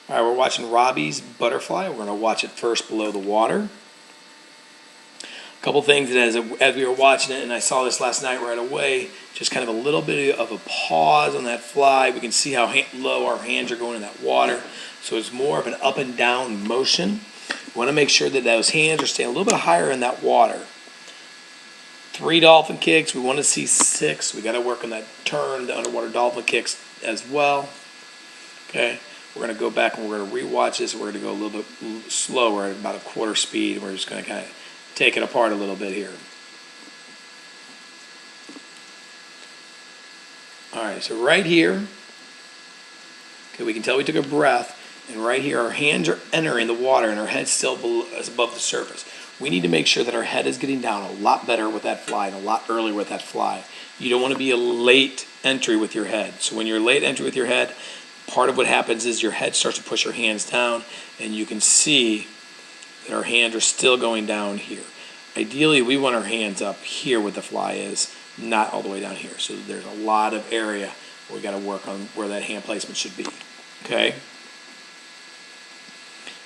All right, we're watching Robbie's butterfly. We're going to watch it first below the water. A couple things that as we were watching it, and I saw this last night right away, just kind of a little bit of a pause on that fly. We can see how low our hands are going in that water. So it's more of an up and down motion. We want to make sure that those hands are staying a little bit higher in that water. 3 dolphin kicks. We want to see 6. We got to work on that turn, the underwater dolphin kicks as well. Okay. We're going to go back and we're going to rewatch this. We're going to go a little bit slower at about a quarter speed. We're just going to kind of take it apart a little bit here. All right, so right here, okay, we can tell we took a breath, and right here our hands are entering the water and our head's still above the surface. We need to make sure that our head is getting down a lot better with that fly and a lot earlier with that fly. You don't want to be a late entry with your head. So when you're late entry with your head, part of what happens is your head starts to push your hands down, and you can see that our hands are still going down here. Ideally, we want our hands up here where the fly is, not all the way down here. So there's a lot of area we got to work on where that hand placement should be. Okay.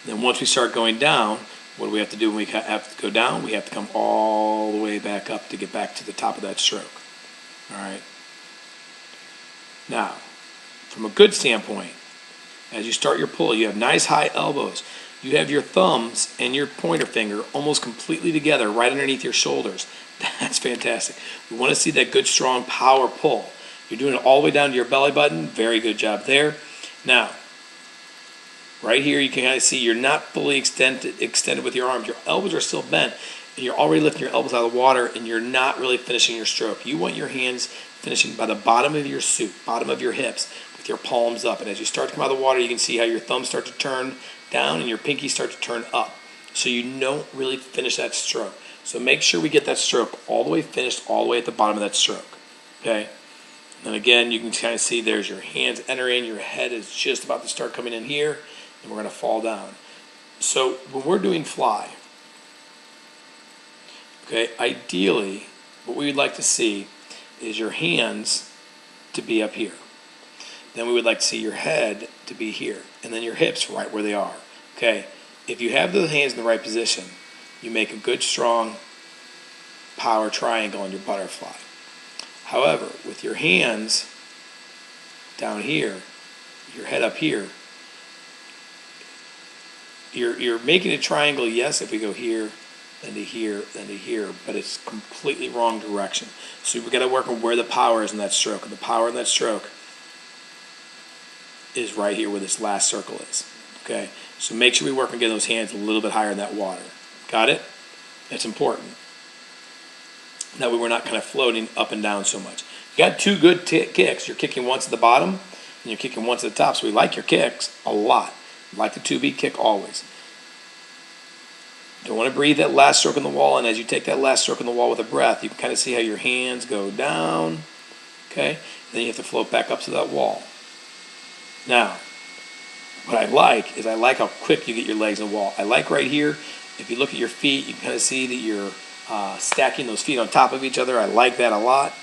Then once we start going down, what do we have to do when we have to go down? We have to come all the way back up to get back to the top of that stroke. All right. Now, from a good standpoint, as you start your pull, you have nice high elbows. You have your thumbs and your pointer finger almost completely together right underneath your shoulders. That's fantastic. We want to see that good, strong power pull. You're doing it all the way down to your belly button. Very good job there. Now, right here, you can kind of see you're not fully extended with your arms. Your elbows are still bent, and you're already lifting your elbows out of the water, and you're not really finishing your stroke. You want your hands finishing by the bottom of your suit, bottom of your hips, with your palms up. And as you start to come out of the water, you can see how your thumbs start to turn down and your pinkies start to turn up. So you don't really finish that stroke. So make sure we get that stroke all the way finished, all the way at the bottom of that stroke. Okay? And again, you can kind of see there's your hands entering, your head is just about to start coming in here, and we're going to fall down. So when we're doing fly, okay, ideally, what we would like to see is your hands to be up here. Then we would like to see your head to be here, and then your hips right where they are. Okay, if you have those hands in the right position, you make a good, strong power triangle on your butterfly. However, with your hands down here, your head up here, you're making a triangle, yes, if we go here, then to here, then to here, but it's completely wrong direction. So we've got to work on where the power is in that stroke, and the power in that stroke is right here where this last circle is. Okay, so make sure we work on getting those hands a little bit higher in that water. Got it? That's important. That way we're not kind of floating up and down so much. You got 2 good kicks. You're kicking once at the bottom, and you're kicking once at the top. So we like your kicks a lot. We like the 2-beat kick always. Don't want to breathe that last stroke on the wall, and as you take that last stroke on the wall with a breath, you can kind of see how your hands go down. Okay, and then you have to float back up to that wall. Now, what I like is I like how quick you get your legs in the wall. I like right here, if you look at your feet, you can kind of see that you're stacking those feet on top of each other. I like that a lot.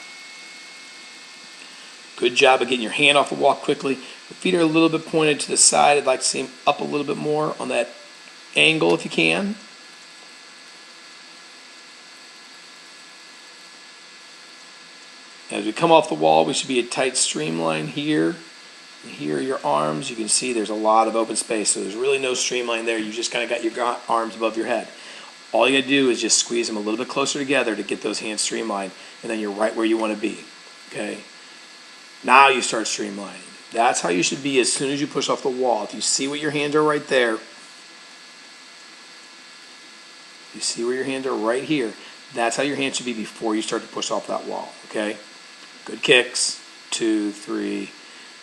Good job of getting your hand off the wall quickly. Your feet are a little bit pointed to the side. I'd like to see them up a little bit more on that angle if you can. As we come off the wall, we should be a tight streamline here. And here are your arms. You can see there's a lot of open space, so there's really no streamline there. You just kind of got your arms above your head. All you got to do is just squeeze them a little bit closer together to get those hands streamlined, and then you're right where you want to be. Okay? Now you start streamlining. That's how you should be as soon as you push off the wall. If you see what your hands are right there, you see where your hands are right here, that's how your hands should be before you start to push off that wall. Okay? Good kicks. 2, 3.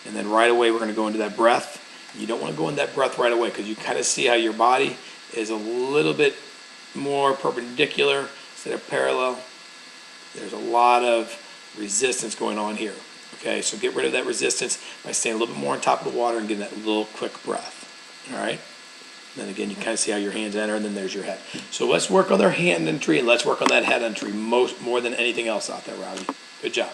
And then right away we're going to go into that breath. You don't want to go in that breath right away because you kind of see how your body is a little bit more perpendicular instead of parallel. There's a lot of resistance going on here. Okay, so get rid of that resistance by staying a little bit more on top of the water and getting that little quick breath. All right? And then again, you kind of see how your hands enter, and then there's your head. So let's work on their hand entry, and let's work on that head entry more than anything else out there, Robbie. Good job.